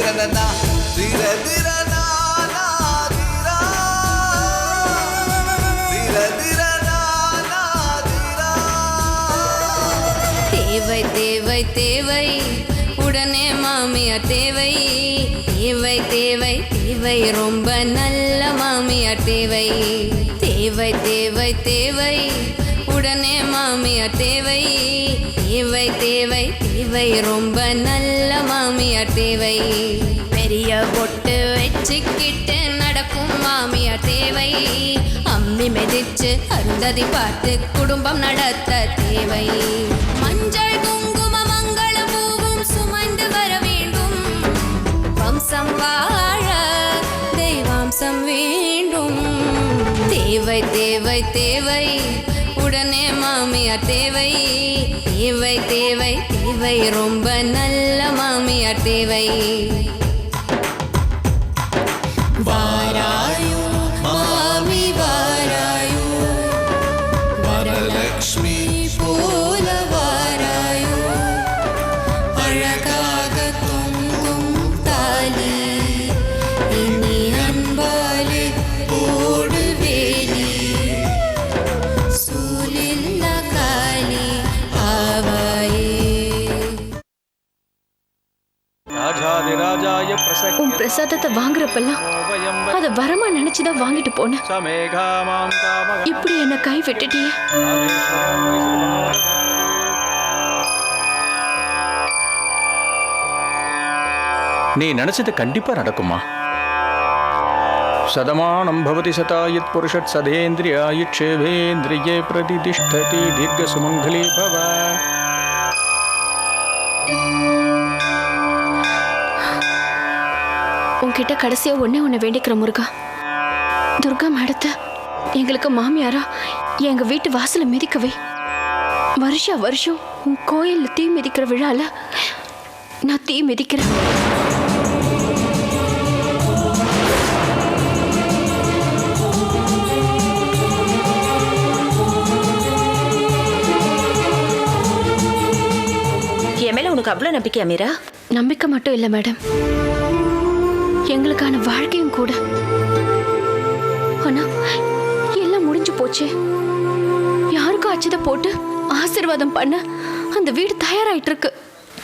திரனா திர திரனா தேவை தேவை தேவை உடனே மாமியார் தேவை தேவை தேவை தேவை ரொம்ப நல்ல மாமியார் தேவை தேவை தேவை தேவை உடனே மாமியார் தேவை தேவை தேவை தேவை ரொம்ப நல்ல மாமியார் தேவை பெரிய பொட்டு வச்சுக்கிட்டு நடக்கும் மாமியார் தேவை அம்மி மிதிச்சு அருந்ததி பார்த்து குடும்பம் நடத்த தேவை மஞ்சள் குங்கும மங்கள பூவும் சுமந்து வர வேண்டும் வம்சம் வாழ தெய்வாம்சம் வேண்டும் தேவை தேவை தேவை உடனே மாமியார் தேவை தேவை தேவை தேவை ரொம்ப நல்ல மாமியார் தேவை வாராயோ மாமி வாராயோ வரலக்ஷ்மி போல வாராயோ அழகாக தொங்கும் தாலி இனி அன்பாலே ஓடு வேலி சூலில்ல காலி ஆவாயே உன் பிரசாதத்தை வாங்குறப்பெல்லாம் அத வரமா நினைச்சுதான் வாங்கிட்டு போனேன். இப்படி என்ன கை விட்டுட்டியே. நீ நினைச்சது கண்டிப்பா நடக்குமா? சதமானம் பவதி சதாயத் புருஷத் சதேந்திரியாயுட்சேவேந்திரியே பிரதிதிஷ்டதி தீர்க்க சுமங்கலி பவ. உன்கிட்ட கடைசியா ஒண்ணு வேண்டிக்கிற முருகா, துர்கா மேடத்தை எங்களுக்கு மாமியாரா எங்க வீட்டு வாசல மிதிக்கவே. வருஷம் உன் கோயில்ல தீ மிதிக்கிற விழால நான் தீ மிதிக்கிறேன். என் மேல உனக்கு அவ்வளவு நம்பிக்கை அமீரா? நம்பிக்கை மட்டும் இல்ல மேடம், எங்களுக்கான வாழ்க்கையும் கூட. ஆனா எல்லாம் முடிஞ்சு போச்சு. யாருக்கும் அச்சதை போட்டு ஆசீர்வாதம் பண்ண அந்த வீடு தயாராயிட்டு இருக்கு.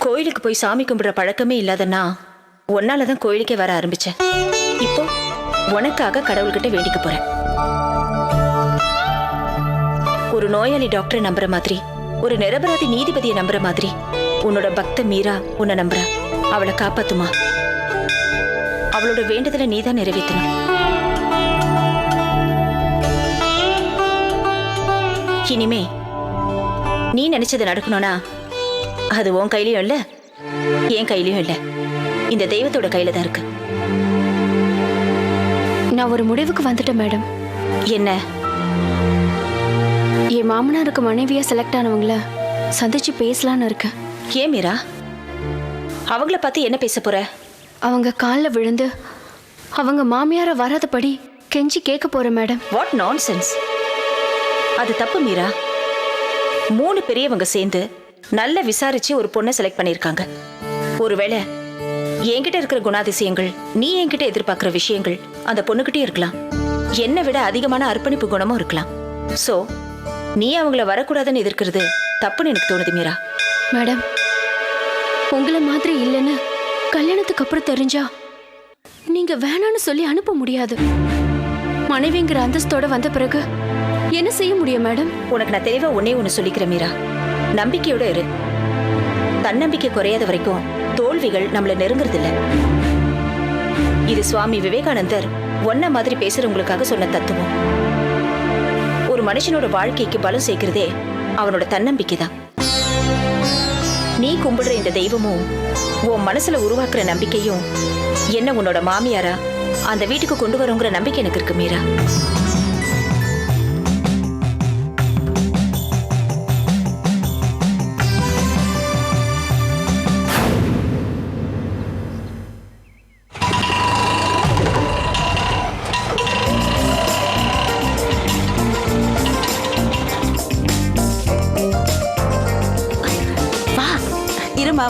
கோயிலுக்கு போய் சாமி கும்பிடுற பழக்கமே இல்லாதன்னா ஒன்னாலதான் கோயிலுக்கே வர ஆரம்பிச்சேன். இப்போ உனக்காக கடவுள்கிட்ட வேண்டிக்க போறேன். ஒரு நோயாளி டாக்டரை நம்புற மாதிரி, ஒரு நிரபராதி நீதிபதியை நம்புற மாதிரி உன்னோட பக்த மீரா உன்னை நம்புறா. அவளை காப்பாத்துமா. அவளோட வேண்டுதலை நீதான் நிறைவேற்றணும். இனிமே நீ நினைச்சது நடக்கணும்னா அது உன் கையிலயும் இல்ல, என் கையிலயும் இல்ல, இந்த தெய்வத்தோட கையில தான் இருக்கு. நான் ஒரு முடிவுக்கு வந்துட்டேன் மேடம். என்ன? என் மாமனாருக்கு மனைவியா செலக்ட் ஆனவங்கள சந்திச்சு பேசலான்னு இருக்கேன். ஏன் மீரா, அவங்கள பார்த்து என்ன பேச போற? அவங்க காலில் விழுந்து அவங்க மாமியார வராதபடி கெஞ்சி கேட்க போறேன் மேடம். What nonsense! அது தப்பு மீரா. 3 பெரியவங்க சேர்ந்து நல்ல விசாரிச்சு ஒரு பொண்ணை செலக்ட் பண்ணிருக்காங்க. ஒருவேளை என்கிட்ட இருக்கிற குணாதிசயங்கள், நீ என்கிட்ட எதிர்பார்க்கிற விஷயங்கள் அந்த பொண்ணுகிட்டே இருக்கலாம். என்னை விட அதிகமான அர்ப்பணிப்பு குணமும் இருக்கலாம். சோ நீ அவங்கள வரக்கூடாதுன்னு எதிர்க்கிறது தப்புன்னு எனக்கு தோணுது மீரா. மேடம், உங்களை மாதிரி இல்லைன்னு கல்யாணத்துக்கு அப்புறம் தெரிஞ்சா நீங்க வேணான்னு சொல்லி அனுப்ப முடியாது. மனைவிங்கிற அந்தஸ்தோட வந்த பிறகு என்ன செய்ய முடியும் மேடம்? உனக்கு நான் தெளிவா ஒண்ணு சொல்லிக்கிறேன் மீரா. நம்பிக்கையோட இரு. தன்னம்பிக்கை குறையாத வரைக்கும் தோல்விகள் நம்மள நெருங்குறது இல்ல. இது சுவாமி விவேகானந்தர் ஒன்ன மாதிரி பேசுறவங்களுக்காக சொன்ன தத்துவம். ஒரு மனுஷனோட வாழ்க்கைக்கு பலம் சேர்க்கிறதே அவனோட தன்னம்பிக்கை தான். நீ கும்பிடுற இந்த தெய்வமும் உன் மனசுல உருவாக்குற நம்பிக்கையும் என்ன உன்னோட மாமியாரா அந்த வீட்டுக்கு கொண்டு வருங்கிற நம்பிக்கை எனக்கு இருக்கு மீரா.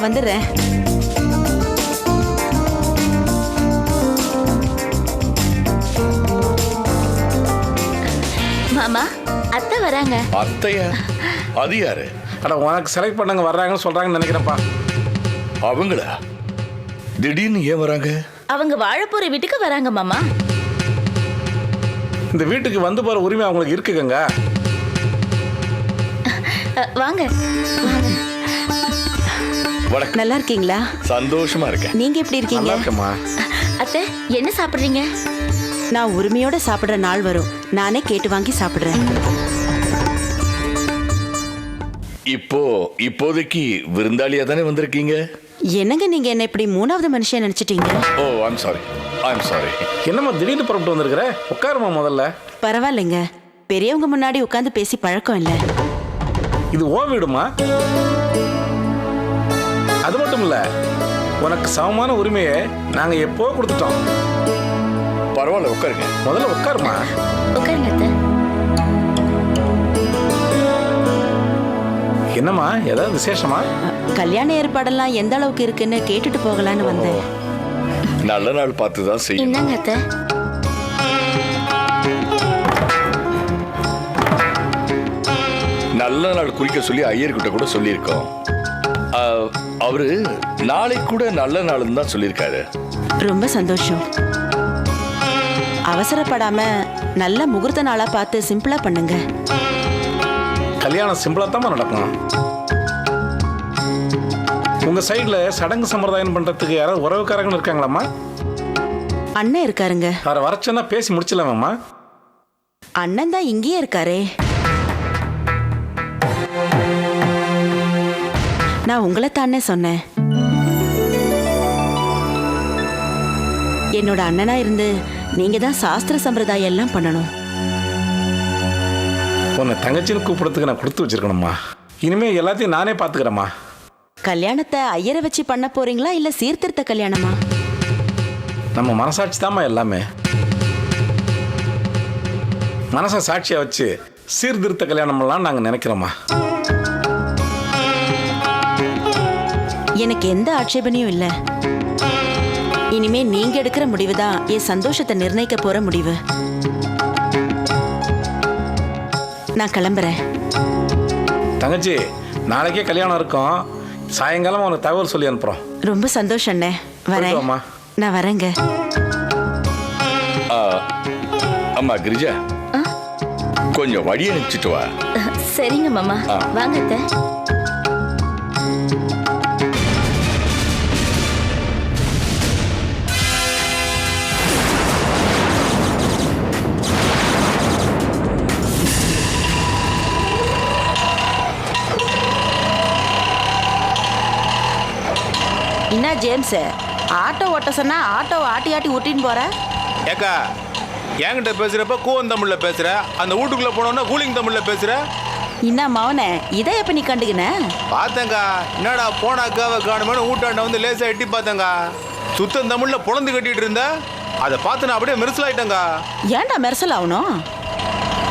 வந்துடுறேன். வராங்க. அத்தையா? அது யாரு? அட உனக்கு செலக்ட் பண்ணவங்க வர்றாங்கன்னு சொல்றாங்கன்னு நினைக்கிறேன்ப்பா. அவங்களா? திடீர்னு ஏன் வராங்க? அவங்க வாழப்போற வீட்டுக்கு வராங்க மாமா. இந்த வீட்டுக்கு வந்து போற உரிமை அவங்களுக்கு இருக்குங்க. வாங்க. வணக்கம். நல்லா இருக்கீங்களா? சந்தோஷமா இருக்கேன். நீங்க எப்படி நல்லா இருக்கீங்க? இருக்கேம்மா. அத்தை என்ன சாப்பிடுறீங்க? நான் உரிமையோட சாப்பிடுற நாள் வரும். நானே கேட்டு வாங்கி சாப்பிடுறேன். இப்போதைக்கு விருந்தாளியா தானே வந்திருக்கீங்க? என்னங்க நீங்க என்ன இப்படி மூணாவது மனுஷன் நினைச்சிட்டீங்க? ஓ, ஐம் சாரி. என்னம்மா திடீர்னு புறப்பட்டு வந்திருக்கிற? உட்காருமா முதல்ல. பரவாயில்லைங்க, பெரியவங்க முன்னாடி உட்காந்து பேசி பழக்கம் இல்லை. இது ஓ வீடுமா? அது மட்டும் இல்ல, உனக்கு சமமான உரிமையை நாங்க எப்போ கொடுத்துட்டோம். பரவாயில்ல, உட்காருங்க. முதல்ல உட்காருமா. உட்காருங்க அத்தை. என்னம்மா, ஏதாவது விசேஷமா? கல்யாண ஏற்பாடெல்லாம் எந்த அளவுக்கு இருக்குன்னு கேட்டுட்டு போகலான்னு வந்தேன். நல்ல நாள் பார்த்து தான் செய்யணும். இந்தாங்க அத்தை. நல்ல நாள் குறிக்க சொல்லி ஐயர்கிட்ட கூட சொல்லியிருக்கோம். அவரு நாளைக்கு கூட நல்ல நாள்னு தான் சொல்லியிருக்காரு. ரொம்ப சந்தோஷம். அவசரப்படாம நல்ல முகூர்த்த நாளா பார்த்து சிம்பிளா பண்ணுங்க. கல்யாணம் சிம்பிளா தான் நடக்கும். உங்க சைடுல சடங்கு சம்பிரதாயம் பண்றதுக்கு யாராவது உறவுக்காரங்க இருக்காங்களாம்மா? அண்ணன் இருக்காருங்க. அவரை வரச்சேன்னா பேசி முடிச்சிடலாமாம்மா? அண்ணன் தான் இங்கேயே இருக்காரே. நான் உங்களை தானே சொன்னேன். என்னோட அண்ணனா இருந்து நீங்க தான் சாஸ்திர சம்பிரதாயம் எல்லாம் பண்ணணும். உன்னை தங்கச்சின்னு கூப்பிடறதுக்கு நான் கொடுத்து வச்சிருக்கணும்மா. இனிமே எல்லாத்தையும் நானே பார்த்துக்கிறேம்மா. கல்யாணத்தை ஐயரை வச்சு பண்ண போறீங்களா இல்ல சீர்திருத்த கல்யாணமா? நம்ம மனசாட்சி தாம்மா எல்லாமே. மனசை சாட்சியா வச்சு சீர்திருத்த கல்யாணம்லாம் நாங்கள் நினைக்கிறோம்மா. எனக்கு எந்த ஆட்சேபனையும் இல்லை. இனிமே நீங்க எடுக்கிற முடிவு தான் என் சந்தோஷத்தை நிர்ணயிக்க போற முடிவு. நான் கிளம்புறேன். தங்கச்சி, நாளைக்கே கல்யாணம் இருக்கும். சாயங்காலம் உனக்கு தகவல் சொல்லி அனுப்புறோம். ரொம்ப சந்தோஷம் அண்ணே. வரேன். போயிட்டு வாம்மா. நான் வரேங்க. அம்மா கிரிஜா, கொஞ்சம் வழி அனுப்பிச்சிட்டு வா. சரிங்க மாமா. வாங்க அத்தை. என்ன ஜேம்ஸ், ஆட்டோ ஓட்ட சொன்னா ஆட்டோ ஆட்டி ஆட்டி ஊட்டின்னு போற? ஏக்கா, என்கிட்ட பேசுறப்ப கூவன் தமிழ்ல பேசுற, அந்த வீட்டுக்குள்ள போனோம்னா கூலிங் தமிழ்ல பேசுற. என்ன மவனே, இதை எப்ப நீ கண்டுக்கின? பார்த்தேங்கா, என்னடா போன அக்காவை காணுமேனு ஊட்டாண்ட வந்து லேசா எட்டி பார்த்தேங்கா. சுத்தம் தமிழ்ல பொழந்து கட்டிட்டு இருந்த, அதை பார்த்து நான் அப்படியே மெரிசலாயிட்டேங்கா. ஏன்டா மெர்சல் ஆகணும்?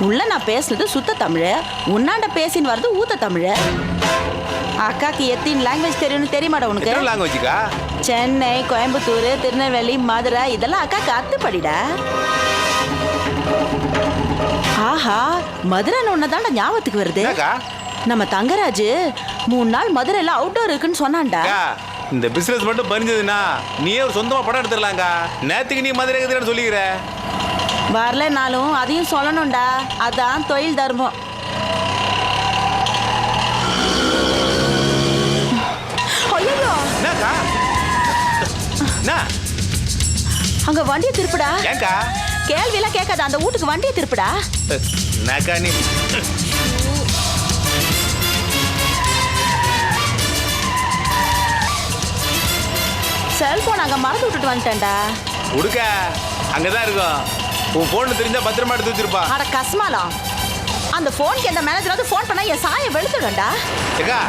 உள்ள நான் பேசுனது சுத்த தமிழ், உன்னாண்ட பேசின்னு வர்றது ஊத்த தமிழ். அக்காக்கு எத்தின் லாங்குவேஜ் தெரியும்னு தெரியுமாடா உனக்கு? என்ன லாங்குவேஜ்க்கா? சென்னை, கோயம்புத்தூர், திருநெல்வேலி, மதுரை இதெல்லாம் அக்காக்கு அத்துப்படிடா. ஆஹா, மதுரைன்னு ஒன்னதான்டா ஞாபகத்துக்கு வருது. என்னக்கா? நம்ம தங்கராஜ் 3 நாள் மதுரையில் அவுட்டோர் இருக்குன்னு சொன்னான்டா. அக்கா, இந்த பிசினஸ் மட்டும் பறிஞ்சதுன்னா நீயே ஒரு சொந்தமா படம் எடுத்துடலாங்கா. நேத்துக்கு நீ மதுரை இருக்குதுன்னு சொல்லிக்கிற. வரலனாலும் அதையும் சொல்லணும்டா, அதான் தொழில் தர்மம். ஐயோ, என்னக்கா? என்ன? அங்க வண்டியை திருப்புடா. ஏங்கா? கேள்வியெல்லாம் கேட்காத, அந்த வீட்டுக்கு வண்டியை திருப்புடா. என்னக்கா நீ? செல்போன் அங்க மறந்து விட்டுட்டு வந்துட்டேன்டா. உடுக்க, அங்கதான் இருக்கும். உன் போன் தெரிஞ்சா பத்திரமா எடுத்து வச்சிருப்பா. அட கஸ்மாலம், அந்த போனுக்கு எந்த மேனேஜராவது ஃபோன் பண்ணா என் சாயை வெளுத்துடும்டா. ஏக்கா,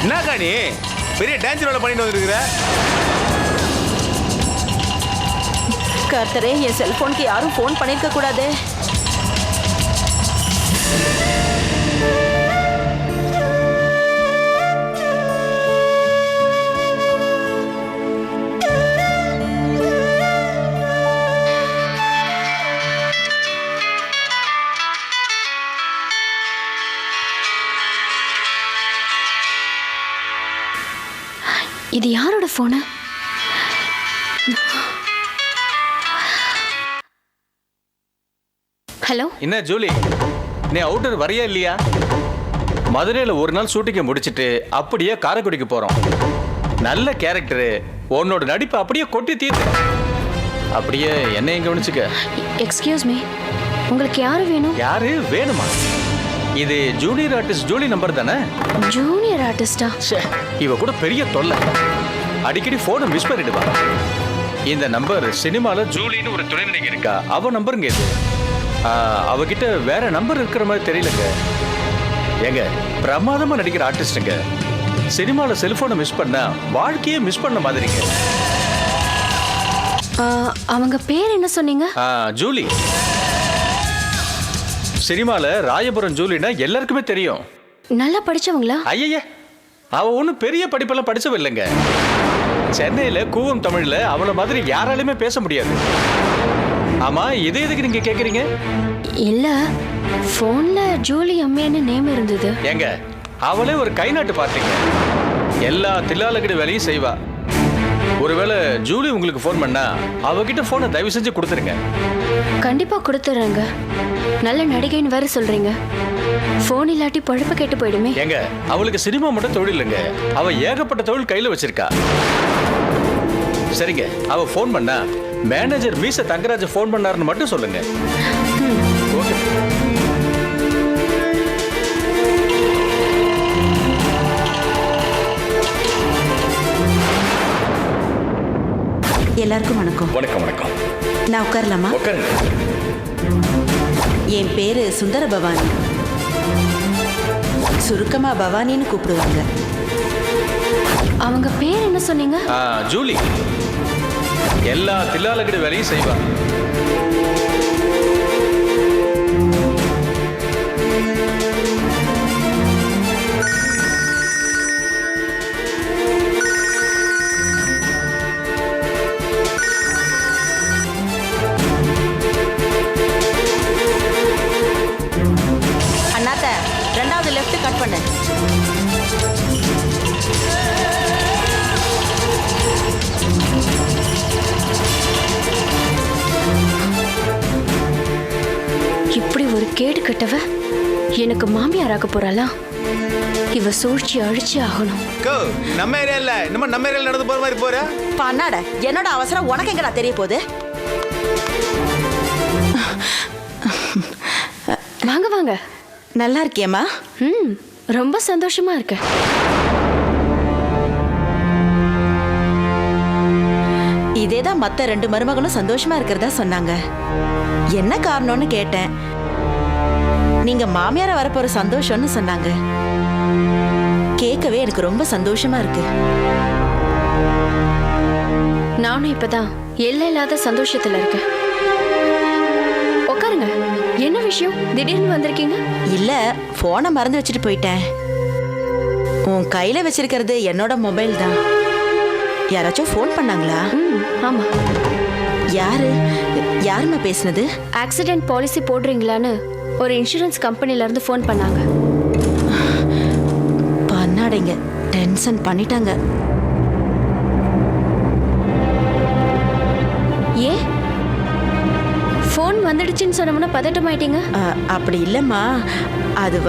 என்னக்கா நீ பெரிய டேஞ்சர் வேலை பண்ணிட்டு வந்துருக்குற? கர்த்தரே, என் செல்போனுக்கு யாரும் ஃபோன் பண்ணிருக்க கூடாது. இது யாரோட ஃபோனு? ஹலோ. என்ன ஜூலி, நீ அவுட்டர் வரையா இல்லையா? மதுரையில் ஒரு நாள் ஷூட்டிங்கை முடிச்சிட்டு அப்படியே காரைக்குடிக்கு போகிறோம். நல்ல கேரக்டரு, உன்னோட நடிப்பை அப்படியே கொட்டி தீர்த்து. அப்படியே என்னையும் கவனிச்சுக்க. எக்ஸ்கியூஸ் மீ, உங்களுக்கு யாரு வேணும்? யாரு வேணுமா? இது ஜூனியர் ஆர்டிஸ்ட் ஜூலி நம்பர் தானே? ஜூனியர் ஆர்டிஸ்டா? இவ கூட பெரிய தொல்லை, அடிக்கடி போனை மிஸ் பண்ணிடுவா. இந்த நம்பர் சினிமால ஜூலின்னு ஒரு துணை நடிகை இருக்கா, அவ நம்பருங்க இது. அவகிட்ட வேற நம்பர் இருக்கிற மாதிரி தெரியலங்க. ஏங்க, பிரமாதமா நடிக்கிற ஆர்டிஸ்டுங்க. சினிமால செல்போனை மிஸ் பண்ணா வாழ்க்கையே மிஸ் பண்ண மாதிரிங்க. அவங்க பேர் என்ன சொன்னீங்க? ஜூலி. சினிமால ராயபுரம் ஜூலினா எல்லாருக்குமே தெரியும். நல்லா படிச்சவங்களா? ஐய, அவ ஒன்றும் பெரிய படிப்பெல்லாம் படிச்சவ இல்லைங்க. சென்னையில கூவம் தமிழ்ல அவளை மாதிரி யாராலுமே பேச முடியாது. ஆமா, இது எதுக்கு நீங்க கேக்குறீங்க? இல்ல, போன்ல ஜூலி அம்மையான்னு நேம் இருந்தது. ஏங்க, அவளே ஒரு கை நாட்டு பார்த்தீங்க. எல்லா தில்லாலகடி வேலையும் செய்வா. ஒருவேளை ஜூலி உங்களுக்கு ஃபோன் பண்ணா அவகிட்ட போனை தயவு செஞ்சு கொடுத்துருங்க. கண்டிப்பா கொடுத்துறேங்க. நல்ல நடிகைன்னு வேற சொல்றீங்க. போன் இல்லாட்டி பழப்ப கேட்டு போயிடுமே. ஏங்க, அவளுக்கு சினிமா மட்டும் தொழில் இல்லைங்க, அவ ஏகப்பட்ட தொழில் கையில வச்சிருக்கா. சரிங்க, அவ ஃபோன் பண்ணா மேனேஜர் மீச தங்கராஜ் ஃபோன் பண்ணாருன்னு மட்டும் சொல்லுங்க. ஓகே. எல்லாருக்கும் வணக்கம். வணக்கம். வணக்கம். நான் உட்காரலாமா? உட்காருங்க. என் பேரு சுந்தர பவானி. சுருக்கமா பவானின்னு கூப்பிடுவாங்க. அவங்க பேர் என்ன சொன்னீங்க? ஜூலி. எல்லா தில்லாலகடி வேலையும் செய்வா. அண்ணாத்த, 2வது லெஃப்ட் கட் பண்ணு. இப்படி ஒரு கேடு கட்டவ எனக்கு மாமியாராக போறாளா? இவ சூழ்ச்சி அழிச்சு ஆகணும். நம்ம ஏரியா இல்ல, இன்னும் நம்ம ஏரியால நடந்து போற மாதிரி போற. பண்ணாட, என்னோட அவசரம் உனக்கு எங்கடா தெரிய போகுது? வாங்க வாங்க. நல்லா இருக்கியம்மா? ரொம்ப சந்தோஷமா இருக்கேன். இதேதான் மத்த 2 மருமகளும் சந்தோஷமா இருக்கிறதா சொன்னாங்க. என்ன காரணம்னு கேட்டேன். நீங்க மாமியார வரப்போற சந்தோஷம்னு சொன்னாங்க. கேட்கவே எனக்கு ரொம்ப சந்தோஷமா இருக்கு. நானும் இப்பதான் எல்லை இல்லாத சந்தோஷத்துல இருக்கேன். உட்காருங்க. என்ன விஷயம், திடீர்னு வந்திருக்கீங்க? இல்ல, போனை மறந்து வச்சுட்டு போயிட்டேன். உன் கையில வச்சிருக்கிறது என்னோட மொபைல் தான். யாராச்சும் ஃபோன் பண்ணாங்களா? ஆமா. யாருமா பேசுனது? ஆக்சிடென்ட் பாலிசி போடுறீங்களான்னு ஒரு இன்சூரன்ஸ் கம்பெனில இருந்து ஃபோன் பண்ணாங்க. பண்ணாடைங்க, டென்ஷன் பண்ணிட்டாங்க. ஏ, ஃபோன் வந்துடுச்சுன்னு சொன்னோம்னா பதட்டமாயிட்டீங்க? அப்படி இல்லம்மா, அது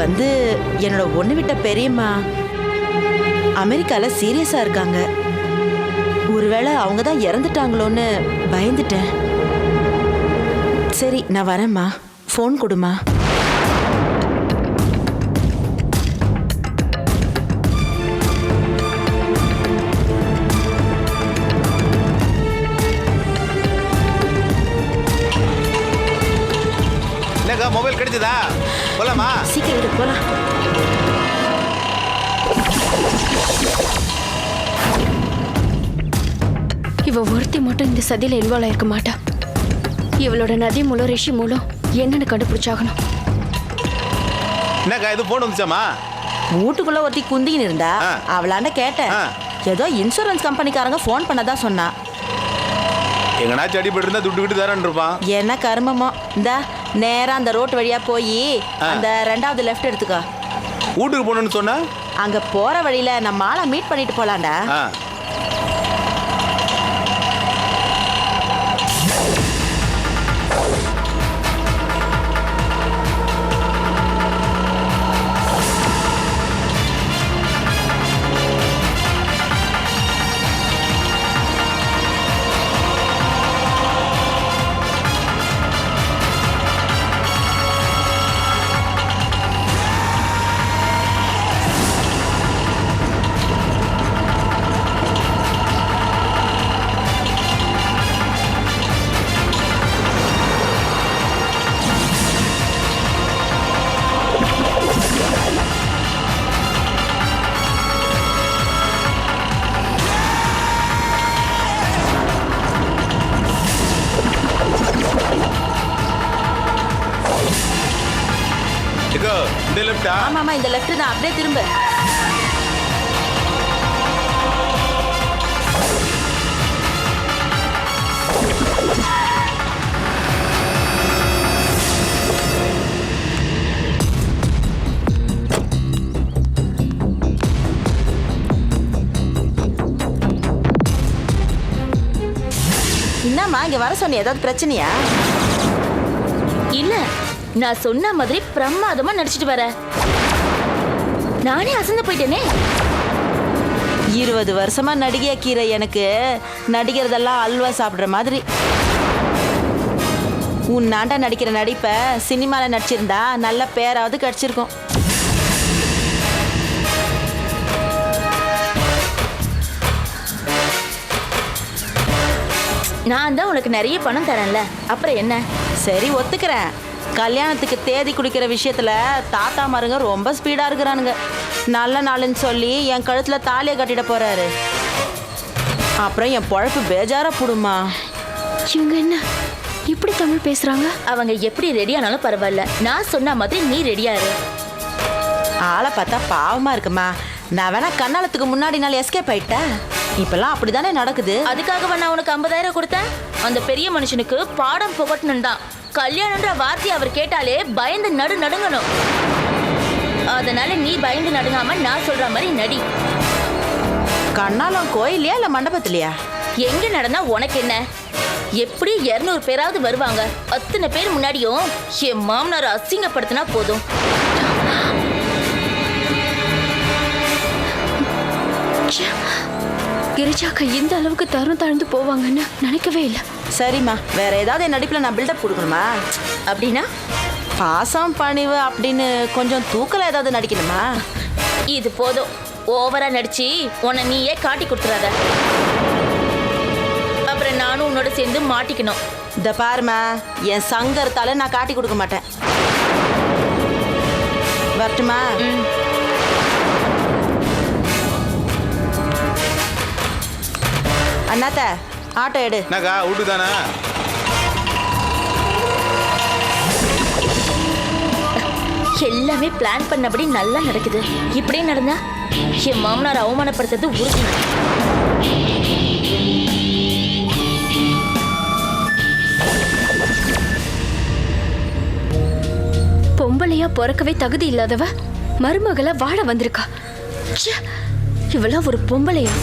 என்னோட ஒண்ணு விட்ட பெரியம்மா அமெரிக்கால சீரியஸா இருக்காங்க. ஒருவேளை அவங்க தான் இறந்துட்டாங்களோன்னு பயந்துட்டேன். சரி, நான் வரேம்மா. ஃபோன் கொடுமா. என்னக்கா, மொபைல் கிடைச்சதா? போலாமா? சீக்கிரம் போலாம். இவ ஒருத்தி மட்டும் இந்த சதியில இன்வால்வ் ஆயிருக்க மாட்டா. இவளோட நதி மூலம் ரிஷி மூலம் என்னன்னு கண்டுபிடிச்சாகணும். என்னக்கா, இது போன் வந்துச்சாமா? வீட்டுக்குள்ள ஒருத்தி குந்தின்னு இருந்தா, அவளாண்ட கேட்டேன். ஏதோ இன்சூரன்ஸ் கம்பெனிக்காரங்க ஃபோன் பண்ணதா சொன்னா. எங்கனாச்சும் அடிபட்டு இருந்தா துட்டுக்கிட்டு தரேன் இருப்பான். என்ன கர்மமோ. இந்த நேரா அந்த ரோட் வழியா போய் அந்த 2வது லெஃப்ட் எடுத்துக்கோ. வீட்டுக்கு போகணும்னு சொன்னா அங்க போற வழியில நம்ம ஆளை மீட் பண்ணிட்டு போலாம்டா. இந்த லெஃப்டா? ஆமாமா இந்த லெஃப்ட் தான், அப்படியே திரும்ப. என்னம்மா இங்க வர சொன்னிய, ஏதாவது பிரச்சனையா? இல்ல, நான் சொன்ன மாதிரி பிரமாதமா நடிச்சிட்டு வர. நானே அசந்து போயிட்டேனே. 20 வருஷமா நடிகையா கீரை, எனக்கு நடிக்கிறதெல்லாம் அல்வா சாப்பிடுற மாதிரி. உன் நாண்டா நடிக்கிற நடிப்பை சினிமாவில் நடிச்சிருந்தா நல்ல பேராவது கிடைச்சிருக்கும். நான் தான் உனக்கு நிறைய பணம் தரேன்ல, அப்புறம் என்ன? சரி ஒத்துக்கிறேன். கல்யாணத்துக்கு தேதி குடிக்கிற விஷயத்துல தாத்தா மாருங்க ரொம்ப ஸ்பீடா இருக்கிறானுங்க. நல்ல நாளுன்னு சொல்லி என் கழுத்துல தாலியை கட்டிட போறாரு. அப்புறம் என் பொழப்பு பேஜாரா போடுமா. இவங்க என்ன இப்படி தமிழ் பேசுறாங்க? அவங்க எப்படி ரெடி ஆனாலும் பரவாயில்ல, நான் சொன்ன மாதிரி நீ ரெடியா இரு. ஆளை பார்த்தா பாவமா இருக்குமா. நான் வேணா கண்ணாலத்துக்கு முன்னாடி நாள் எஸ்கேப் ஆயிட்டேன். இப்பெல்லாம் அப்படிதானே நடக்குது. அதுக்காக நான் உனக்கு 50,000 கொடுத்தேன். அந்த பெரிய மனுஷனுக்கு பாடம் புகட்டணும் தான். கல்யாணம்ன்ற வார்த்தை அவர் கேட்டாலே பயந்து நடுங்கணும். அதனால நீ பயந்து நடுங்காம நான் சொல்ற மாதிரி நடி. கண்ணாலம் கோயிலையா இல்ல மண்டபத்திலையா? எங்க நடந்தா உனக்கு என்ன? எப்படி 200 பேராவது வருவாங்க. அத்தனை பேர் முன்னாடியும் என் மாமனார் அசிங்கப்படுத்தினா போதும். கிரிஜாக்கா இந்த அளவுக்கு தரம் தாழ்ந்து போவாங்கன்னு நினைக்கவே இல்லை. சரிம்மா, வேற ஏதாவது என் நடிப்புல நான் பில்டப் கொடுக்கணுமா? அப்படின்னா பாசம் பணிவு அப்படின்னு கொஞ்சம் தூக்கல ஏதாவது நடிக்கணுமா? இது போதும். ஓவரா நடிச்சு உன்னை நீயே காட்டி கொடுத்துறாத. அப்புறம் நானும் உன்னோட சேர்ந்து மாட்டிக்கணும். இந்த பாருமா, என் சங்கரத்தால நான் காட்டி கொடுக்க மாட்டேன். வரட்டுமா? அண்ணாத்த ஆட்டோ எடு. என்னக்கா வீட்டு தானே? எல்லாமே பிளான் பண்ணபடி நல்லா நடக்குது. இப்படியே நடந்தா என் மாமனார் அவமானப்படுத்துறது உறுதி. பொம்பளையா பிறக்கவே தகுதி இல்லாதவ மருமகளா வாழ வந்திருக்கா. இவளா ஒரு பொம்பளையா?